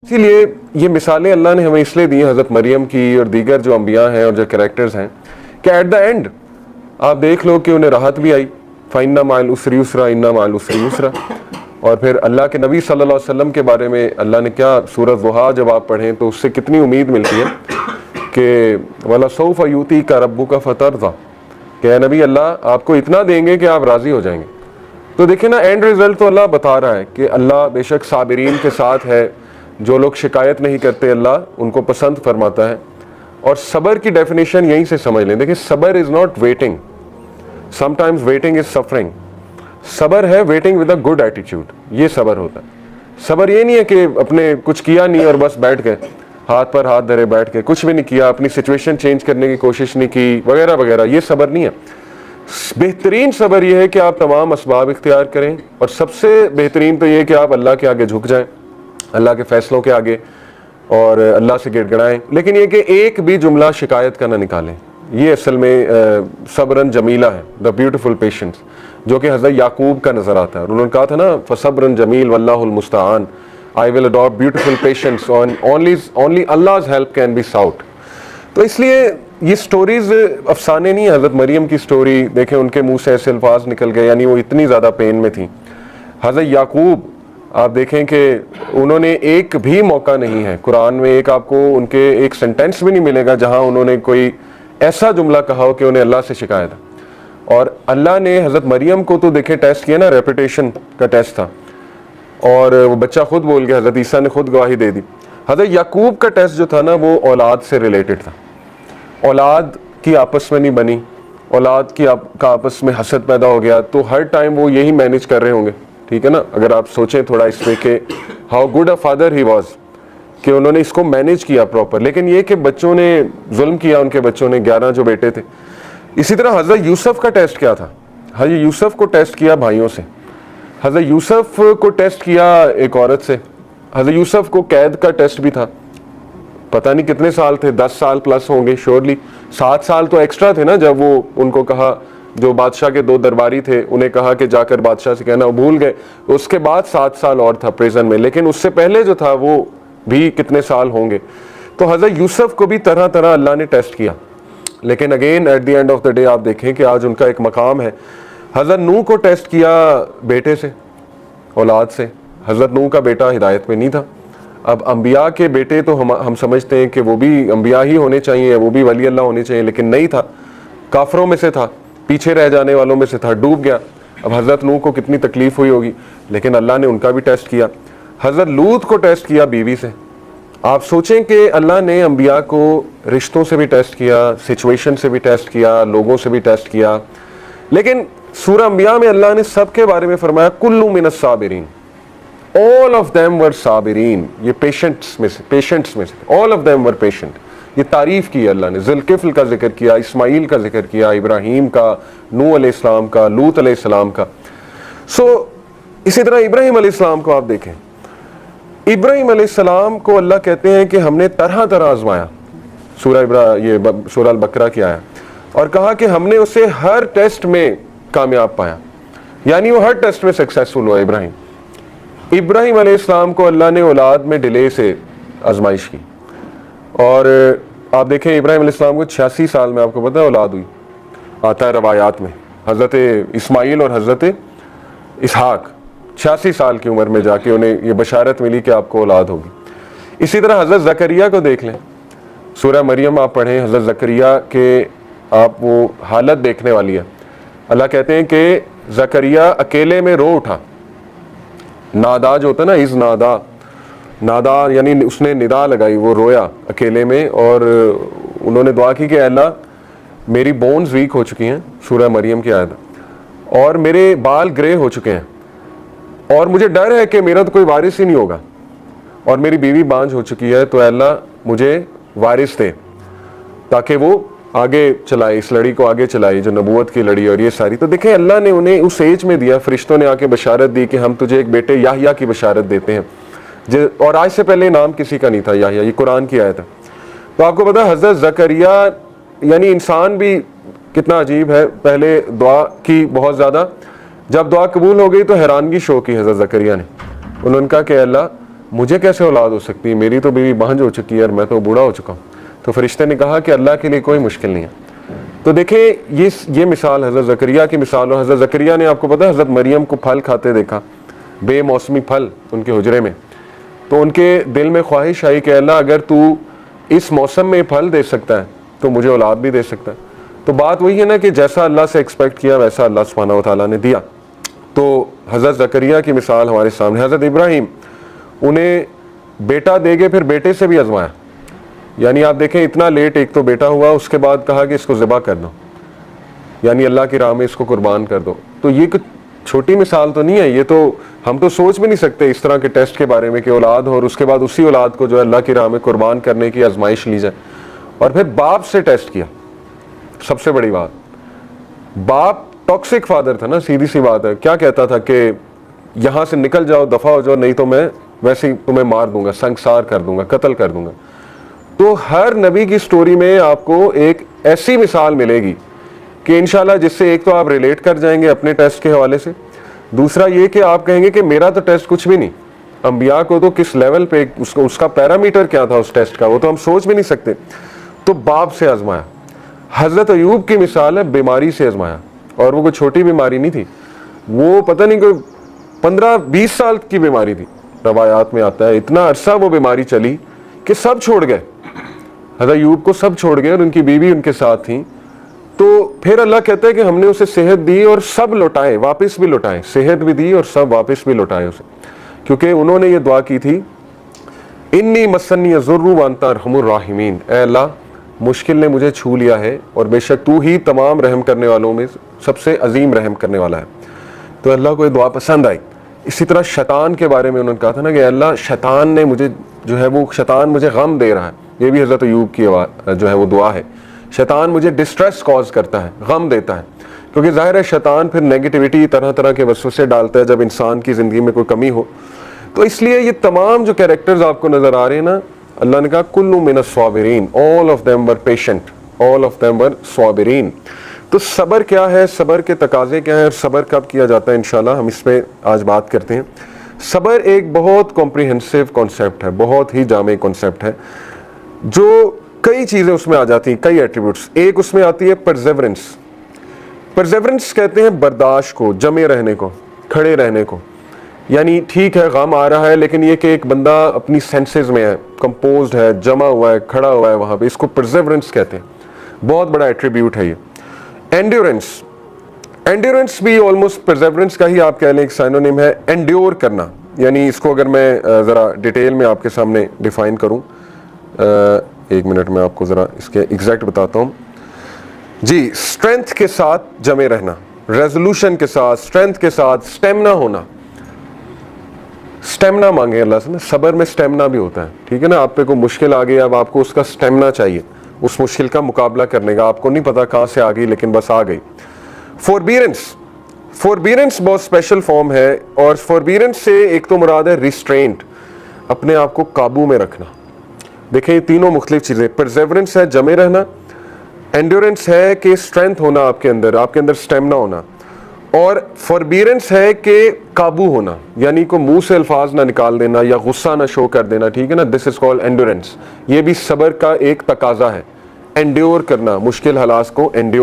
इसीलिए ये मिसालें अल्लाह ने हमें इसलिए दी हैं हज़रत मरियम की और दीगर जो अंबिया हैं और जो कैरेक्टर्स हैं कि एट द एंड आप देख लो कि उन्हें राहत भी आई, फ़इन्ना माल उसरी युसरा इन्ना माल उसरी युसरा। और फिर अल्लाह के नबी सल्लल्लाहु अलैहि वसल्लम के बारे में अल्लाह ने क्या, सूरत दुहा जब आप पढ़ें तो उससे कितनी उम्मीद मिलती है कि वला सौफ यूती का रब्बु का फतरदा, कि नबी अल्लाह आपको इतना देंगे कि आप राज़ी हो जाएंगे। तो देखिए ना, एंड रिजल्ट तो अल्लाह बता रहा है कि अल्लाह बेशक साबिरीन के साथ है, जो लोग शिकायत नहीं करते अल्लाह उनको पसंद फरमाता है। और सबर की डेफिनेशन यहीं से समझ लें। देखिए सबर is not waiting, sometimes waiting is suffering. सबर है waiting with a good attitude, ये सबर होता है। सबर ये नहीं है कि अपने कुछ किया नहीं और बस बैठ गए, हाथ पर हाथ धरे बैठ के कुछ भी नहीं किया, अपनी सिचुएशन चेंज करने की कोशिश नहीं की वगैरह वगैरह, ये सबर नहीं है। बेहतरीन सबर यह है कि आप तमाम असबाब इख्तियार करें, और सबसे बेहतरीन तो ये है कि आप अल्लाह के आगे झुक जाएं, अल्लाह के फैसलों के आगे, और अल्लाह से गिड़गिड़ाएं। लेकिन ये कि एक भी जुमला शिकायत का ना निकालें। ये असल में सब्रन जमीला है, द ब्यूटीफुल पेशेंस, जो कि हज़रत याकूब का नज़र आता है। उन्होंने कहा था ना, फसब्रन जमील वल्लाहुल मुस्तआन, I will adopt beautiful patience, only अल्लाह's हेल्प कैन बी साउट। तो इसलिए ये स्टोरीज अफसाने नहीं है। हज़रत मरियम की स्टोरी देखें, उनके मुंह से ऐसे अल्फाज निकल गए, यानी वो इतनी ज़्यादा पेन में थी। हज़रत याकूब आप देखें कि उन्होंने एक भी मौका नहीं है कुरान में, एक आपको उनके एक सेंटेंस भी नहीं मिलेगा जहां उन्होंने कोई ऐसा जुमला कहा हो कि उन्हें अल्लाह से शिकायत है। और अल्लाह ने हज़रत मरियम को तो देखें टेस्ट किया ना, रेपुटेशन का टेस्ट था, और वो बच्चा खुद बोल गया, हज़रत ईसा ने खुद गवाही दे दी। हज़रत याकूब का टेस्ट जो था ना, वो औलाद से रिलेटेड था। औलाद की आपस में नहीं बनी, औलाद की का आपस में हसद पैदा हो गया, तो हर टाइम वो यही मैनेज कर रहे होंगे, ठीक है ना। अगर आप सोचें थोड़ा इस पे कि how good a father he was, कि उन्होंने इसको मैनेज किया प्रॉपर। लेकिन ये कि बच्चों ने जुल्म किया, उनके बच्चों ने, 11 जो बेटे थे। इसी तरह हज़रत यूसुफ का टेस्ट क्या था? हज़रत यूसुफ को टेस्ट किया भाइयों से, हज़रत यूसुफ को टेस्ट किया एक औरत से, हज़रत यूसुफ को कैद का टेस्ट भी था। पता नहीं कितने साल थे, 10 साल प्लस होंगे श्योरली। 7 साल तो एक्स्ट्रा थे ना, जब वो उनको कहा, जो बादशाह के 2 दरबारी थे उन्हें कहा कि जाकर बादशाह से कहना, वो भूल गए। उसके बाद 7 साल और था प्रिजन में, लेकिन उससे पहले जो था वो भी कितने साल होंगे। तो हज़रत यूसुफ को भी तरह तरह अल्लाह ने टेस्ट किया। लेकिन again at the end of the day आप देखें कि आज उनका एक मकाम है। हज़रत नूह को टेस्ट किया बेटे से, औलाद से। हज़रत नूह का बेटा हिदायत में नहीं था। अब अंबिया के बेटे तो हम समझते हैं कि वो भी अंबिया ही होने चाहिए, वो भी वली अल्लाह होने चाहिए, लेकिन नहीं था, काफरों में से था, पीछे रह जाने वालों में से था, डूब गया। अब हज़रत नूह को कितनी तकलीफ हुई होगी, लेकिन अल्लाह ने उनका भी टेस्ट किया। हज़रत लूत को टेस्ट किया बीवी से। आप सोचें कि अल्लाह ने अंबिया को रिश्तों से भी टेस्ट किया, सिचुएशन से भी टेस्ट किया, लोगों से भी टेस्ट किया। लेकिन सूरह अंबिया में अल्लाह ने सबके बारे में फरमाया कुल्लु मिनस साबिरीन, ऑल ऑफ देम वर साबिरीन। ये पेशेंट्स में से all of them were patient. ये तारीफ की अल्लाह ने। ज़ुल्किफ्ल का जिक्र किया, इस्माइल का जिक्र किया, इब्राहीम का, नूह अलैहिस्सलाम का, लूत अलैहिस्सलाम का। इसी तरह इब्राहीम अलैहिस्सलाम को आप देखें, इब्राहीम अलैहिस्सलाम को अल्लाह कहते हैं कि हमने तरह तरह आजमाया। सूरह अल बकरा की आया, और कहा कि हमने उसे हर टेस्ट में कामयाब पाया, यानी वो हर टेस्ट में सक्सेसफुल हुआ। इब्राहीम अलैहिस्सलाम को अल्लाह ने औलाद में डिले से आजमाइश की। और आप देखें इब्राहीम अलैहिस्सलाम को 86 साल में, आपको पता है, औलाद हुई। आता है रवायात में, हज़रत इस्माइल और हज़रत इसहाक 86 साल की उम्र में जाके उन्हें ये बशारत मिली कि आपको औलाद होगी। इसी तरह हज़रत ज़करिया को देख लें, सूरह मरियम आप पढ़ें, हज़रत ज़करिया के आप वो हालत देखने वाली है। अल्लाह कहते हैं कि ज़करिया अकेले में रो उठा। नादा जो होता है ना, इज़ नादा, नादा यानी उसने निदा लगाई, वो रोया अकेले में। और उन्होंने दुआ की कि अल्लाह मेरी बोन्स वीक हो चुकी हैं, सूरह मरियम की आयत, और मेरे बाल ग्रे हो चुके हैं, और मुझे डर है कि मेरा तो कोई वारिस ही नहीं होगा, और मेरी बीवी बांझ हो चुकी है, तो अल्लाह मुझे वारिस दे ताकि वो आगे चलाए, इस लड़ी को आगे चलाए, जो नबूवत की लड़ी और ये सारी। तो देखें अल्लाह ने उन्हें उस एज में दिया। फरिश्तों ने आके बशारत दी कि हम तुझे एक बेटे याह्या की बशारत देते हैं, और आज से पहले नाम किसी का नहीं था याह्या, ये कुरान की आयत है। तो आपको पता हज़रत ज़करिया, यानी इंसान भी कितना अजीब है, पहले दुआ की बहुत ज़्यादा, जब दुआ कबूल हो गई तो हैरानगी शो की हज़रत ज़करिया ने। उन्होंने कहा कि अल्लाह मुझे कैसे औलाद हो सकती है, मेरी तो बीवी बांझ हो चुकी है और मैं तो बूढ़ा हो चुका हूँ। तो फरिश्ते ने कहा कि अल्लाह के लिए कोई मुश्किल नहीं है। तो देखें ये मिसाल हज़रत ज़करिया की मिसाल, और हज़रत ज़करिया ने आपको पता है हज़रत मरियम को फल खाते देखा, बेमौसमी फल उनके हुजरे में, तो उनके दिल में ख्वाहिश आई कि अल्लाह अगर तू इस मौसम में फल दे सकता है तो मुझे औलाद भी दे सकता है। तो बात वही है ना कि जैसा अल्लाह से एक्सपेक्ट किया वैसा अल्लाह सुब्हानहू व तआला ने दिया। तो हज़रत ज़करिया की मिसाल हमारे सामने, हज़रत इब्राहीम उन्हें बेटा देके फिर बेटे से भी आजमाया, यानी आप देखें इतना लेट एक तो बेटा हुआ, उसके बाद कहा कि इसको ज़िबा कर दो, यानी अल्लाह की राह में इसको कुर्बान कर दो। तो ये कुछ छोटी मिसाल तो नहीं है, ये तो हम तो सोच भी नहीं सकते इस तरह के टेस्ट के बारे में कि औलाद हो और उसके बाद उसी औलाद को जो है अल्लाह की राह में कुर्बान करने की आजमाइश ली जाए। और फिर बाप से टेस्ट किया, सबसे बड़ी बात, बाप टॉक्सिक फादर था ना, सीधी सी बात है, क्या कहता था कि यहाँ से निकल जाओ, दफा हो जाओ, नहीं तो मैं वैसे ही तुम्हें मार दूंगा, संसार कर दूंगा, कत्ल कर दूंगा। तो हर नबी की स्टोरी में आपको एक ऐसी मिसाल मिलेगी कि इंशाल्लाह जिससे एक तो आप रिलेट कर जाएंगे अपने टेस्ट के हवाले से, दूसरा ये कि आप कहेंगे कि मेरा तो टेस्ट कुछ भी नहीं, अंबिया को तो किस लेवल पे उसका पैरामीटर क्या था उस टेस्ट का, वो तो हम सोच भी नहीं सकते। तो बाप से आजमाया। हजरत अयूब की मिसाल है बीमारी से आजमाया, और वो कोई छोटी बीमारी नहीं थी, वो पता नहीं कोई 15-20 साल की बीमारी थी, रवायात में आता है। इतना अरसा वो बीमारी चली कि सब छोड़ गए, हजरत अयूब को सब छोड़ गए और उनकी बीवी उनके साथ थी। तो फिर अल्लाह कहता है कि हमने उसे सेहत दी और सब लौटाए, वापस भी लौटाए, सेहत भी दी और सब वापस भी लौटाए उसे, क्योंकि उन्होंने ये दुआ की थी, इन्नी मसन्नी ज़ुर्रु व अंता अरहमुर राहिमीन, ऐ अल्लाह मुश्किल ने मुझे छू लिया है और बेशक तू ही तमाम रहम करने वालों में सबसे अजीम रहम करने वाला है। तो अल्लाह को ये दुआ पसंद आई। इसी तरह शैतान के बारे में उन्होंने कहा था ना कि अल्लाह शैतान ने मुझे जो है वो शैतान मुझे गम दे रहा है, ये भी हज़रत अयूब की जो है वो दुआ है। शैतान मुझे डिस्ट्रेस कॉज करता है, गम देता है, क्योंकि जाहिर है शैतान फिर नेगेटिविटी तरह तरह के वसवसे डालता है जब इंसान की ज़िंदगी में कोई कमी हो। तो इसलिए ये तमाम जो कैरेक्टर्स आपको नज़र आ रहे हैं ना, अल्लाह ने कहा कुल्लु मिनस स्वाबिरीन, all of them were patient, all of them were स्वाबिरीन। तो सब्र क्या है, सब्र के तकाजे क्या है और सब्र कब किया जाता है, इंशाल्लाह हम इस पे आज बात करते हैं। सब्र एक बहुत कॉम्प्रिहेंसिव कॉन्सेप्ट है, बहुत ही जामे कॉन्सेप्ट है, जो कई चीज़ें उसमें आ जाती हैं, कई एट्रीब्यूट्स। एक उसमें आती है परसेवरेंस। परसेवरेंस कहते हैं बर्दाश्त को, जमे रहने को, खड़े रहने को, यानी ठीक है गम आ रहा है लेकिन ये कि एक बंदा अपनी सेंसेस में है, कंपोज्ड है, जमा हुआ है, खड़ा हुआ है वहाँ पे, इसको परसेवरेंस कहते हैं। बहुत बड़ा एट्रीब्यूट है ये। एंड्योरेंस, एंड्योरेंस भी ऑलमोस्ट परसेवरेंस का ही आप कह लें एक साइनोनिम है, एंड्योर करना, यानी इसको अगर मैं ज़रा डिटेल में आपके सामने डिफाइन करूँ, एक मिनट में आपको ज़रा इसके एग्जैक्ट बताता हूँ जी। स्ट्रेंथ के साथ जमे रहना, रेजोल्यूशन के साथ, स्ट्रेंथ के साथ, स्टेमिना होना, स्टेमिना मांगे अल्लाह से ना, सब्र में स्टेमिना भी होता है, ठीक है ना। आप पे कोई मुश्किल आ गई, अब आपको उसका स्टेमिना चाहिए, उस मुश्किल का मुकाबला करने का, आपको नहीं पता कहाँ से आ गई लेकिन बस आ गई। फोरबीरेंस, फोरबीरेंस बहुत स्पेशल फॉर्म है, और फोरबीरेंस से एक तो मुराद है रिस्ट्रेंट, अपने आप को काबू में रखना। देखिए ये तीनों मुख्तलिफ चीज़ें, परसेवरेंस है जमे रहना, एंड्योरेंस है कि स्ट्रेंथ होना आपके अंदर स्टेमिना होना, और फॉरबीरेंस है कि काबू होना, यानी को मुंह से अल्फाज ना निकाल देना या गुस्सा ना शो कर देना, ठीक है ना। This is called endurance. ये भी सब्र का एक तकाजा है, एंड्योर करना, मुश्किल हालात को एंड्योर